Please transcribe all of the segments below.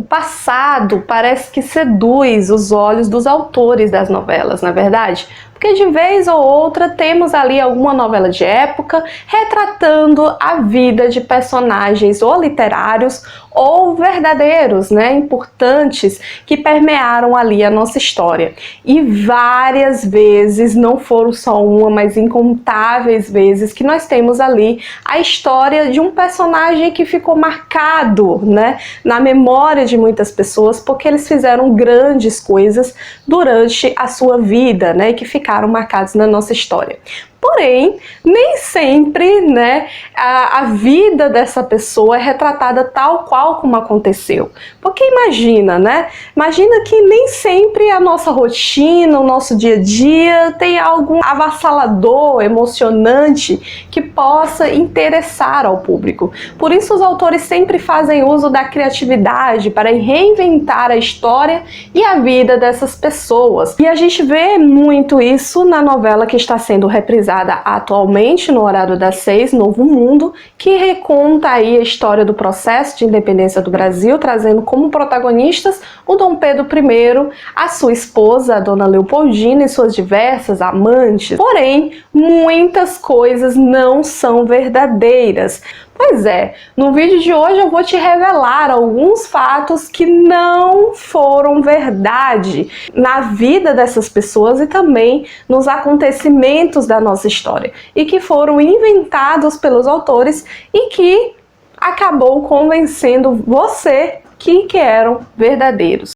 passado parece que seduz os olhos dos autores das novelas, não é verdade? Porque de vez ou outra temos ali alguma novela de época retratando a vida de personagens ou literários ou verdadeiros, né, importantes, que permearam ali a nossa história. E várias vezes, não foram só uma, mas incontáveis vezes, que nós temos ali a história de um personagem que ficou marcado, né, na memória de muitas pessoas, porque eles fizeram grandes coisas durante a sua vida, né, e que ficaram marcados na nossa história. Porém, nem sempre, né, a vida dessa pessoa é retratada tal qual como aconteceu. Porque imagina, né? Imagina que nem sempre a nossa rotina, o nosso dia a dia tem algo avassalador, emocionante, que possa interessar ao público. Por isso os autores sempre fazem uso da criatividade para reinventar a história e a vida dessas pessoas. E a gente vê muito isso na novela que está sendo reprisada atualmente no horário das 6, Novo Mundo, que reconta aí a história do processo de independência do Brasil, trazendo como protagonistas o Dom Pedro I, a sua esposa, a Dona Leopoldina, e suas diversas amantes. Porém, muitas coisas não são verdadeiras. Pois é, no vídeo de hoje eu vou te revelar alguns fatos que não foram verdade na vida dessas pessoas e também nos acontecimentos da nossa história, e que foram inventados pelos autores e que acabou convencendo você que eram verdadeiros.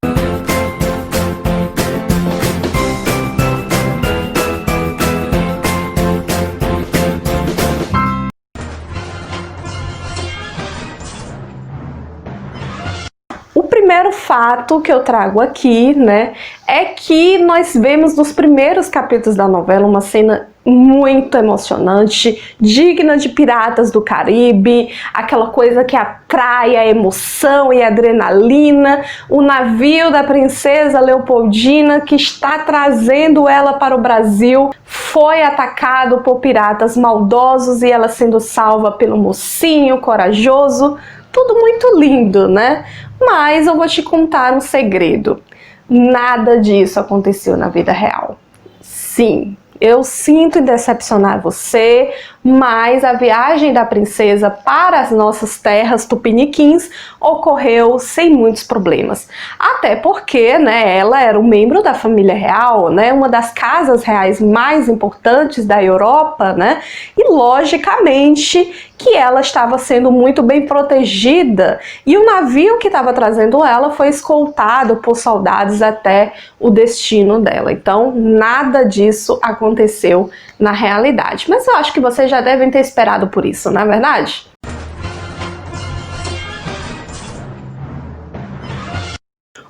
O primeiro fato que eu trago aqui, né, é que nós vemos nos primeiros capítulos da novela uma cena muito emocionante, digna de Piratas do Caribe, aquela coisa que atrai a emoção e a adrenalina, o navio da princesa Leopoldina que está trazendo ela para o Brasil foi atacado por piratas maldosos e ela sendo salva pelo mocinho corajoso. Tudo muito lindo, né? Mas eu vou te contar um segredo. Nada disso aconteceu na vida real. Sim, eu sinto em decepcionar você, mas a viagem da princesa para as nossas terras tupiniquins ocorreu sem muitos problemas. Até porque, né, ela era um membro da família real, né, uma das casas reais mais importantes da Europa, né, e logicamente que ela estava sendo muito bem protegida, e o navio que estava trazendo ela foi escoltado por soldados até o destino dela. Então, nada disso aconteceu na realidade. Mas eu acho que vocês já devem ter esperado por isso, não é verdade?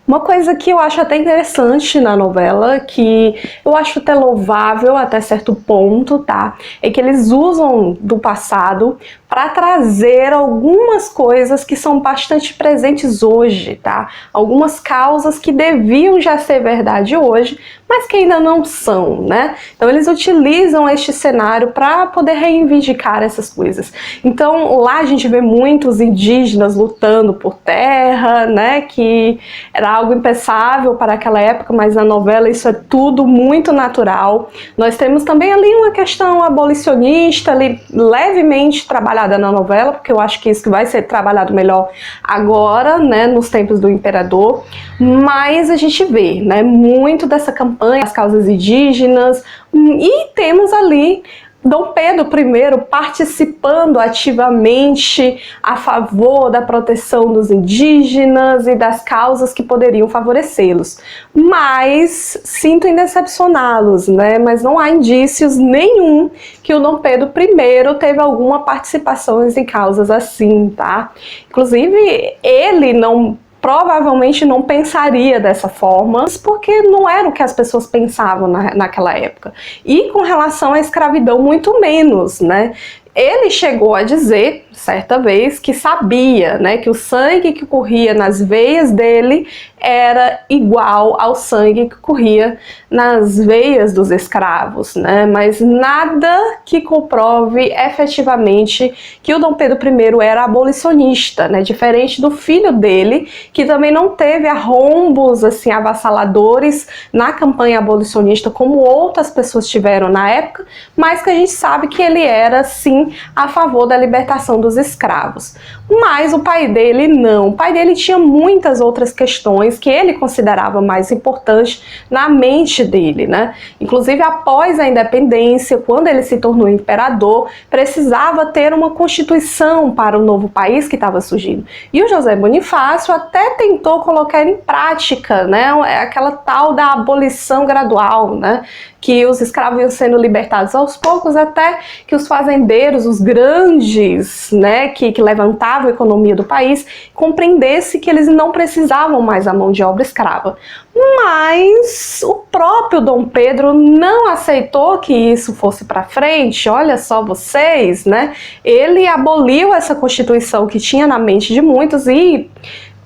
Uma coisa que eu acho até interessante na novela, que eu acho até louvável até certo ponto, tá? É que eles usam do passado para trazer algumas coisas que são bastante presentes hoje, tá? Algumas causas que deviam já ser verdade hoje, mas que ainda não são, né? Então eles utilizam este cenário para poder reivindicar essas coisas. Então lá a gente vê muitos indígenas lutando por terra, né? Que era algo impensável para aquela época, mas na novela isso é tudo muito natural. Nós temos também ali uma questão abolicionista, ali levemente trabalhada na novela, porque eu acho que isso vai ser trabalhado melhor agora, né, nos tempos do imperador, mas a gente vê, né, muito dessa campanha, as causas indígenas, e temos ali Dom Pedro I participando ativamente a favor da proteção dos indígenas e das causas que poderiam favorecê-los. Mas sinto em decepcioná-los, né? Mas não há indícios nenhum que o Dom Pedro I teve alguma participação em causas assim, tá? Inclusive, ele provavelmente não pensaria dessa forma, porque não era o que as pessoas pensavam naquela época. E com relação à escravidão, muito menos, né? Ele chegou a dizer, certa vez, que sabia, né, que o sangue que corria nas veias dele era igual ao sangue que corria nas veias dos escravos, né? Mas nada que comprove efetivamente que o Dom Pedro I era abolicionista, né? Diferente do filho dele, que também não teve arrombos assim avassaladores na campanha abolicionista como outras pessoas tiveram na época, mas que a gente sabe que ele era sim a favor da libertação dos escravos. Mas o pai dele não. O pai dele tinha muitas outras questões que ele considerava mais importantes na mente dele, né? Inclusive, após a independência, quando ele se tornou imperador, precisava ter uma constituição para o novo país que estava surgindo. E o José Bonifácio até tentou colocar em prática, né, aquela tal da abolição gradual, né, que os escravos iam sendo libertados aos poucos até que os fazendeiros, os grandes, né, que levantavam a economia do país, compreendessem que eles não precisavam mais da mão de obra escrava. Mas o próprio Dom Pedro não aceitou que isso fosse para frente. Olha só vocês, né? Ele aboliu essa Constituição que tinha na mente de muitos e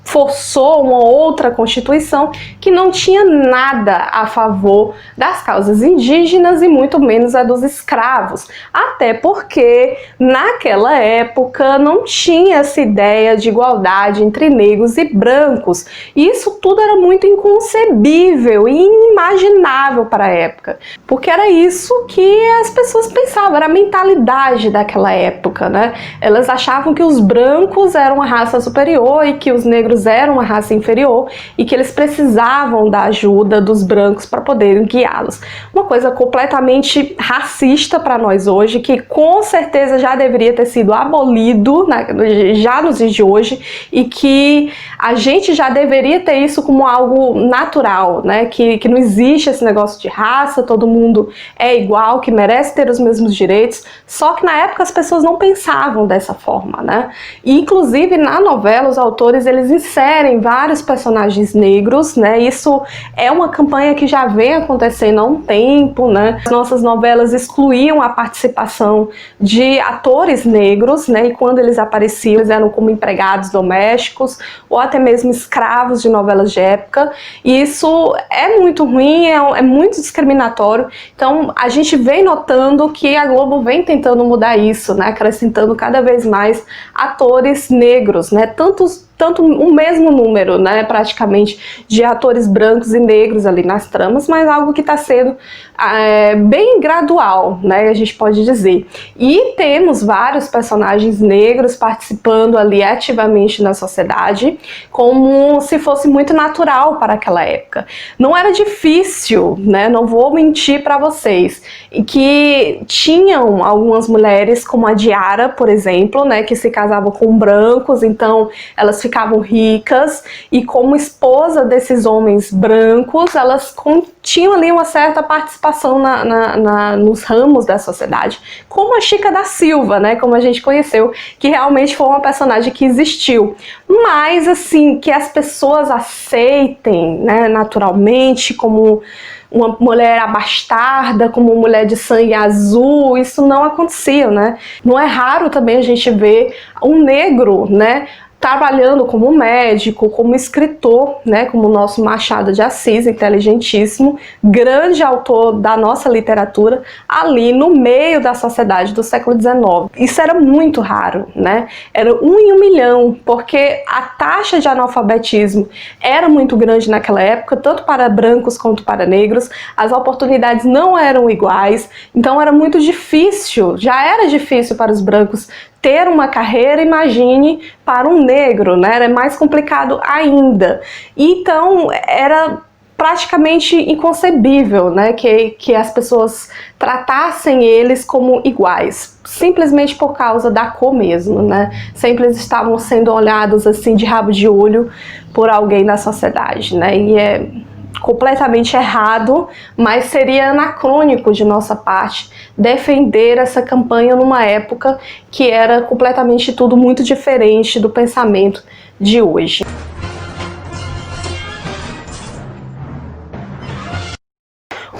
forçou uma outra Constituição que não tinha nada a favor das causas indígenas e muito menos a dos escravos. Até porque naquela época não tinha essa ideia de igualdade entre negros e brancos. E isso tudo era muito inconcebível e inimaginável para a época. Porque era isso que as pessoas pensavam, era a mentalidade daquela época, né? Elas achavam que os brancos eram uma raça superior e que os negros eram uma raça inferior e que eles precisavam da ajuda dos brancos para poderem guiá-los. Uma coisa completamente racista para nós hoje, que com certeza já deveria ter sido abolido, né, já nos dias de hoje, e que a gente já deveria ter isso como algo natural, né, que não existe esse negócio de raça, todo mundo é igual, que merece ter os mesmos direitos, só que na época as pessoas não pensavam dessa forma, né, e inclusive na novela os autores eles inserem vários personagens negros, né? Isso é uma campanha que já vem acontecendo há um tempo, né? As nossas novelas excluíam a participação de atores negros, né? E quando eles apareciam, eles eram como empregados domésticos ou até mesmo escravos de novelas de época. E isso é muito ruim, é muito discriminatório. Então a gente vem notando que a Globo vem tentando mudar isso, né? Acrescentando cada vez mais atores negros, né? Tanto o mesmo número, né, praticamente, de atores brancos e negros ali nas tramas, mas algo que está sendo bem gradual, né, a gente pode dizer. E temos vários personagens negros participando ali ativamente na sociedade, como se fosse muito natural para aquela época. Não era difícil, né, não vou mentir para vocês, que tinham algumas mulheres, como a Diara, por exemplo, né, que se casavam com brancos, então elas ficavam ricas e como esposa desses homens brancos, elas tinham ali uma certa participação nos ramos da sociedade, como a Chica da Silva, né, como a gente conheceu, que realmente foi uma personagem que existiu, mas assim, que as pessoas aceitem, né, naturalmente, como uma mulher abastarda, como mulher de sangue azul, isso não acontecia, né? Não é raro também a gente ver um negro, né, trabalhando como médico, como escritor, né, como o nosso Machado de Assis, inteligentíssimo, grande autor da nossa literatura, ali no meio da sociedade do século XIX. Isso era muito raro, né? Era 1 em 1 milhão, porque a taxa de analfabetismo era muito grande naquela época, tanto para brancos quanto para negros, as oportunidades não eram iguais, então era muito difícil, já era difícil para os brancos ter uma carreira, imagine, para um negro, né? Era mais complicado ainda. Então, era praticamente inconcebível, né, que as pessoas tratassem eles como iguais, simplesmente por causa da cor mesmo, né? Sempre eles estavam sendo olhados assim de rabo de olho por alguém da sociedade, né? E é completamente errado, mas seria anacrônico de nossa parte defender essa campanha numa época que era completamente tudo muito diferente do pensamento de hoje.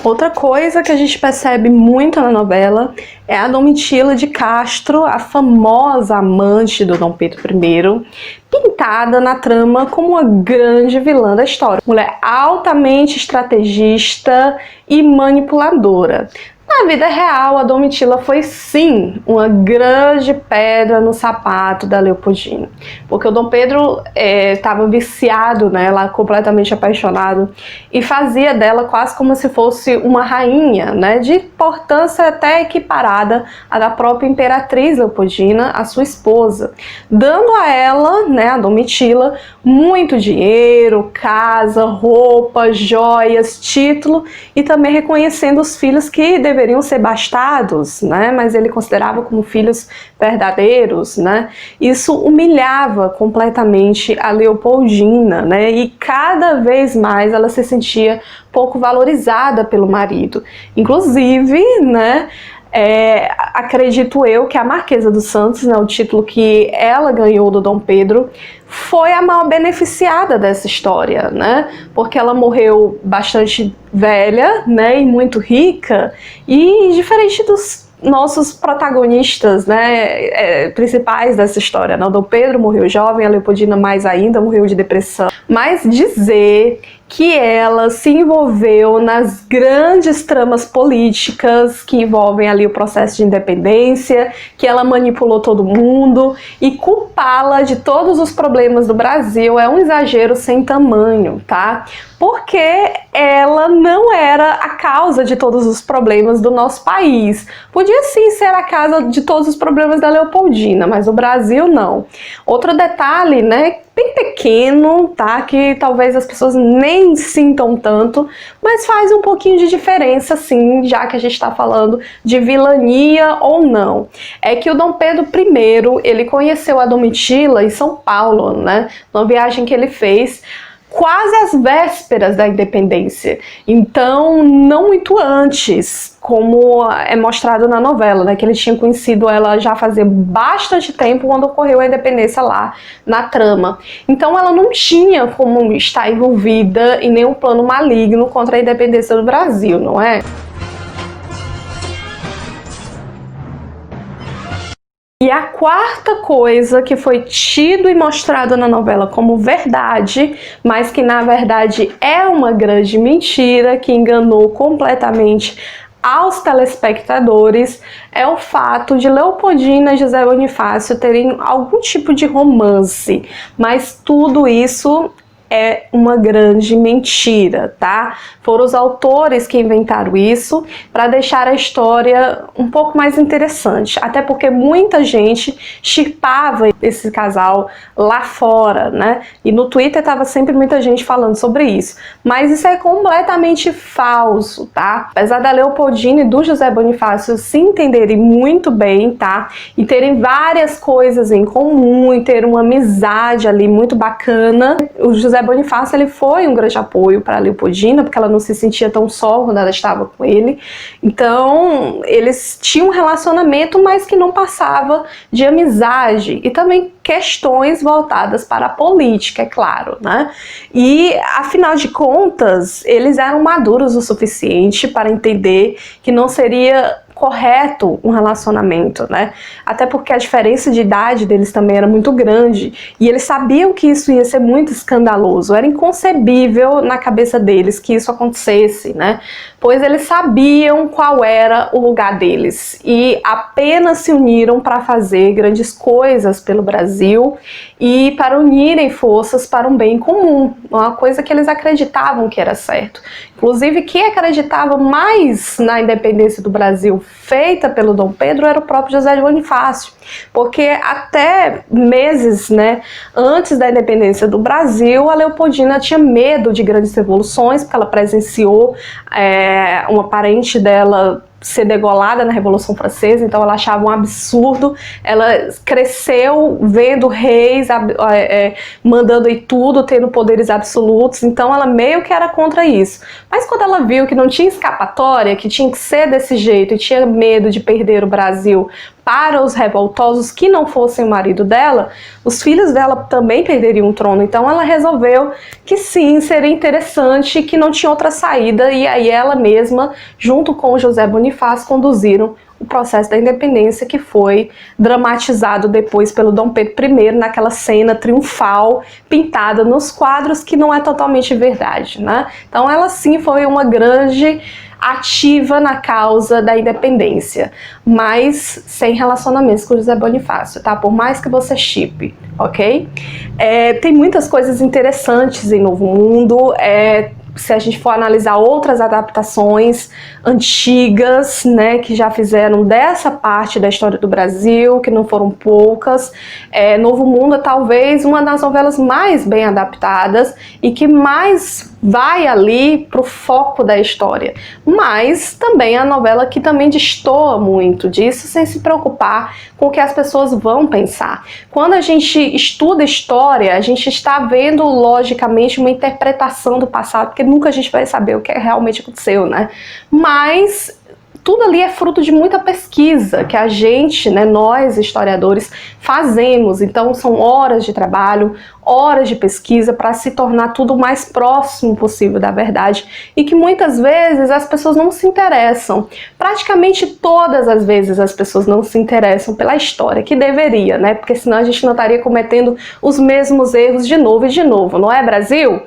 Outra coisa que a gente percebe muito na novela é a Domitila de Castro, a famosa amante do Dom Pedro I, pintada na trama como uma grande vilã da história. Mulher altamente estrategista e manipuladora. Na vida real, a Domitila foi sim uma grande pedra no sapato da Leopoldina, porque o Dom Pedro estava viciado nela, completamente apaixonado, e fazia dela quase como se fosse uma rainha, né, de importância até equiparada à da própria imperatriz Leopoldina, a sua esposa, dando a ela, né, a Domitila, muito dinheiro, casa, roupa, joias, título, e também reconhecendo os filhos que deveriam ser bastados, né? Mas ele considerava como filhos verdadeiros, né? Isso humilhava completamente a Leopoldina, né? E cada vez mais ela se sentia pouco valorizada pelo marido. Inclusive, né? Acredito eu que a Marquesa dos Santos, né, o título que ela ganhou do Dom Pedro, foi a maior beneficiada dessa história, né? Porque ela morreu bastante velha, né, e muito rica, e diferente dos nossos protagonistas, né, principais dessa história, né? O Dom Pedro morreu jovem, a Leopoldina mais ainda, morreu de depressão. Mas dizer que ela se envolveu nas grandes tramas políticas que envolvem ali o processo de independência, que ela manipulou todo mundo, e culpá-la de todos os problemas do Brasil é um exagero sem tamanho, tá? Porque ela não era a causa de todos os problemas do nosso país. Podia sim ser a causa de todos os problemas da Leopoldina, mas o Brasil não. Outro detalhe, né, bem pequeno, tá, que talvez as pessoas nem sintam tanto, mas faz um pouquinho de diferença sim, já que a gente está falando de vilania ou não. É que o Dom Pedro I, ele conheceu a Domitila em São Paulo, né, numa viagem que ele fez quase às vésperas da independência, então não muito antes, como é mostrado na novela, né, que ele tinha conhecido ela já fazia bastante tempo quando ocorreu a independência lá na trama. Então ela não tinha como estar envolvida em nenhum plano maligno contra a independência do Brasil, não é? E a quarta coisa que foi tido e mostrado na novela como verdade, mas que na verdade é uma grande mentira, que enganou completamente aos telespectadores, é o fato de Leopoldina e José Bonifácio terem algum tipo de romance, mas tudo isso é uma grande mentira, tá? Foram os autores que inventaram isso para deixar a história um pouco mais interessante, até porque muita gente shippava esse casal lá fora, né? E no Twitter tava sempre muita gente falando sobre isso, mas isso é completamente falso, tá? Apesar da Leopoldina e do José Bonifácio se entenderem muito bem, tá? E terem várias coisas em comum e ter uma amizade ali muito bacana, o José Bonifácio, ele foi um grande apoio para a Leopoldina, porque ela não se sentia tão só quando ela estava com ele. Então, eles tinham um relacionamento, mas que não passava de amizade, e também questões voltadas para a política, é claro, né? E, afinal de contas, eles eram maduros o suficiente para entender que não seria correto um relacionamento, né? Até porque a diferença de idade deles também era muito grande, e eles sabiam que isso ia ser muito escandaloso, era inconcebível na cabeça deles que isso acontecesse, né? Pois eles sabiam qual era o lugar deles e apenas se uniram para fazer grandes coisas pelo Brasil e para unirem forças para um bem comum, uma coisa que eles acreditavam que era certo. Inclusive, quem acreditava mais na independência do Brasil feita pelo Dom Pedro era o próprio José de Bonifácio, porque até meses, né, antes da independência do Brasil, a Leopoldina tinha medo de grandes revoluções, porque ela presenciou uma parente dela ser degolada na Revolução Francesa, então ela achava um absurdo. Ela cresceu vendo reis mandando em tudo, tendo poderes absolutos, então ela meio que era contra isso. Mas quando ela viu que não tinha escapatória, que tinha que ser desse jeito, e tinha medo de perder o Brasil para os revoltosos que não fossem o marido dela, os filhos dela também perderiam o trono. Então ela resolveu que sim, seria interessante, que não tinha outra saída, e aí ela mesma, junto com José Bonifácio, conduziram o processo da independência, que foi dramatizado depois pelo Dom Pedro I naquela cena triunfal pintada nos quadros, que não é totalmente verdade, né? Então ela sim foi uma grande ativa na causa da independência, mas sem relacionamentos com José Bonifácio, tá? Por mais que você chipe, ok? Tem muitas coisas interessantes em Novo Mundo, se a gente for analisar outras adaptações antigas, né, que já fizeram dessa parte da história do Brasil, que não foram poucas, Novo Mundo é talvez uma das novelas mais bem adaptadas e que mais vai ali pro foco da história, mas também é a novela que também destoa muito disso, sem se preocupar com o que as pessoas vão pensar. Quando a gente estuda história, a gente está vendo logicamente uma interpretação do passado, porque nunca a gente vai saber o que realmente aconteceu, né? Mas tudo ali é fruto de muita pesquisa que a gente, né, nós historiadores, fazemos. Então são horas de trabalho, horas de pesquisa para se tornar tudo o mais próximo possível da verdade, e que muitas vezes as pessoas não se interessam. Praticamente todas as vezes as pessoas não se interessam pela história, que deveria, né? Porque senão a gente não estaria cometendo os mesmos erros de novo e de novo, não é, Brasil?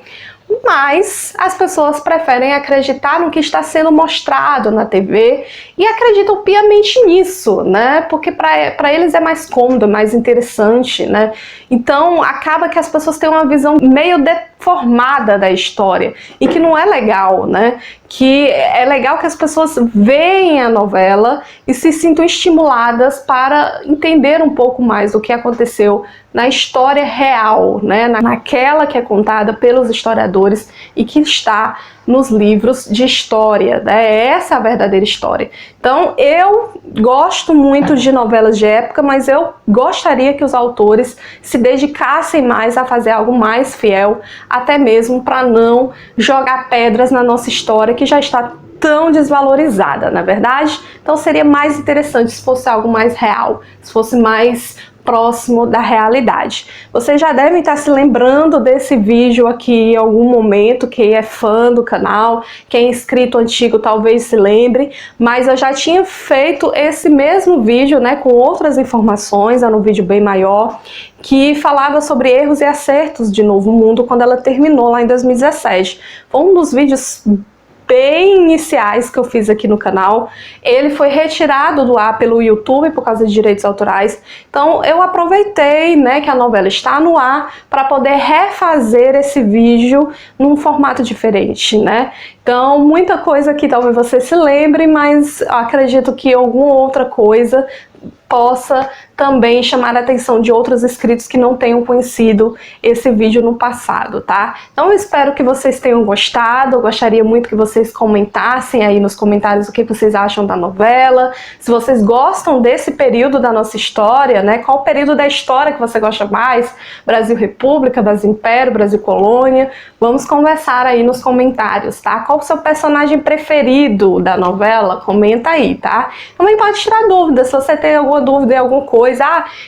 Mas as pessoas preferem acreditar no que está sendo mostrado na TV e acreditam piamente nisso, né? Porque para eles é mais cômodo, mais interessante, né? Então acaba que as pessoas têm uma visão meio deformada da história e que não é legal, né? Que é legal que as pessoas veem a novela e se sintam estimuladas para entender um pouco mais o que aconteceu na história real, né? Naquela que é contada pelos historiadores e que está nos livros de história, né? Essa é a verdadeira história. Então eu gosto muito de novelas de época, mas eu gostaria que os autores se dedicassem mais a fazer algo mais fiel, até mesmo para não jogar pedras na nossa história, que já está tão desvalorizada, na verdade. Então seria mais interessante se fosse algo mais real, se fosse mais próximo da realidade. Vocês já devem estar se lembrando desse vídeo aqui em algum momento, quem é fã do canal, quem é inscrito antigo talvez se lembre, mas eu já tinha feito esse mesmo vídeo, né, com outras informações, era um vídeo bem maior, que falava sobre erros e acertos de Novo Mundo quando ela terminou lá em 2017. Foi um dos vídeos bem iniciais que eu fiz aqui no canal. Ele foi retirado do ar pelo YouTube por causa de direitos autorais, então eu aproveitei, né, que a novela está no ar para poder refazer esse vídeo num formato diferente, né? Então muita coisa aqui talvez você se lembre, mas acredito que alguma outra coisa possa também chamar a atenção de outros inscritos que não tenham conhecido esse vídeo no passado, tá? Então eu espero que vocês tenham gostado, eu gostaria muito que vocês comentassem aí nos comentários o que vocês acham da novela, se vocês gostam desse período da nossa história, né? Qual o período da história que você gosta mais? Brasil República, Brasil Império, Brasil Colônia? Vamos conversar aí nos comentários, tá? Qual o seu personagem preferido da novela? Comenta aí, tá? Também pode tirar dúvidas, se você tem alguma dúvida em alguma coisa,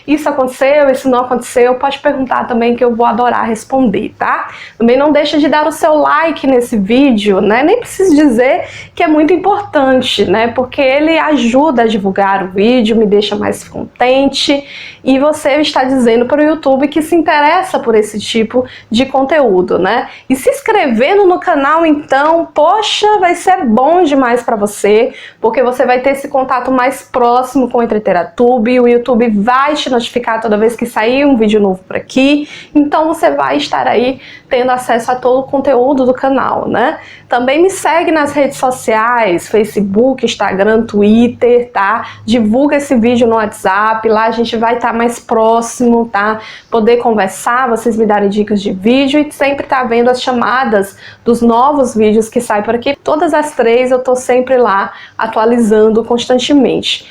isso aconteceu, isso não aconteceu, pode perguntar também que eu vou adorar responder, tá? Também não deixa de dar o seu like nesse vídeo, né? Nem preciso dizer que é muito importante, né? Porque ele ajuda a divulgar o vídeo, me deixa mais contente, e você está dizendo para o YouTube que se interessa por esse tipo de conteúdo, né? E se inscrevendo no canal, então, poxa, vai ser bom demais para você, porque você vai ter esse contato mais próximo com o Entreteratube, o YouTube vai te notificar toda vez que sair um vídeo novo por aqui, então você vai estar aí tendo acesso a todo o conteúdo do canal, né? Também me segue nas redes sociais, Facebook, Instagram, Twitter, tá? Divulga esse vídeo no WhatsApp, lá a gente vai estar mais próximo, tá? Poder conversar, vocês me darem dicas de vídeo e sempre tá vendo as chamadas dos novos vídeos que saem por aqui. Todas as 3 eu tô sempre lá atualizando constantemente.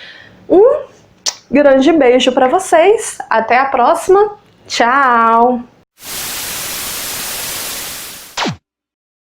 Um grande beijo para vocês, até a próxima, tchau!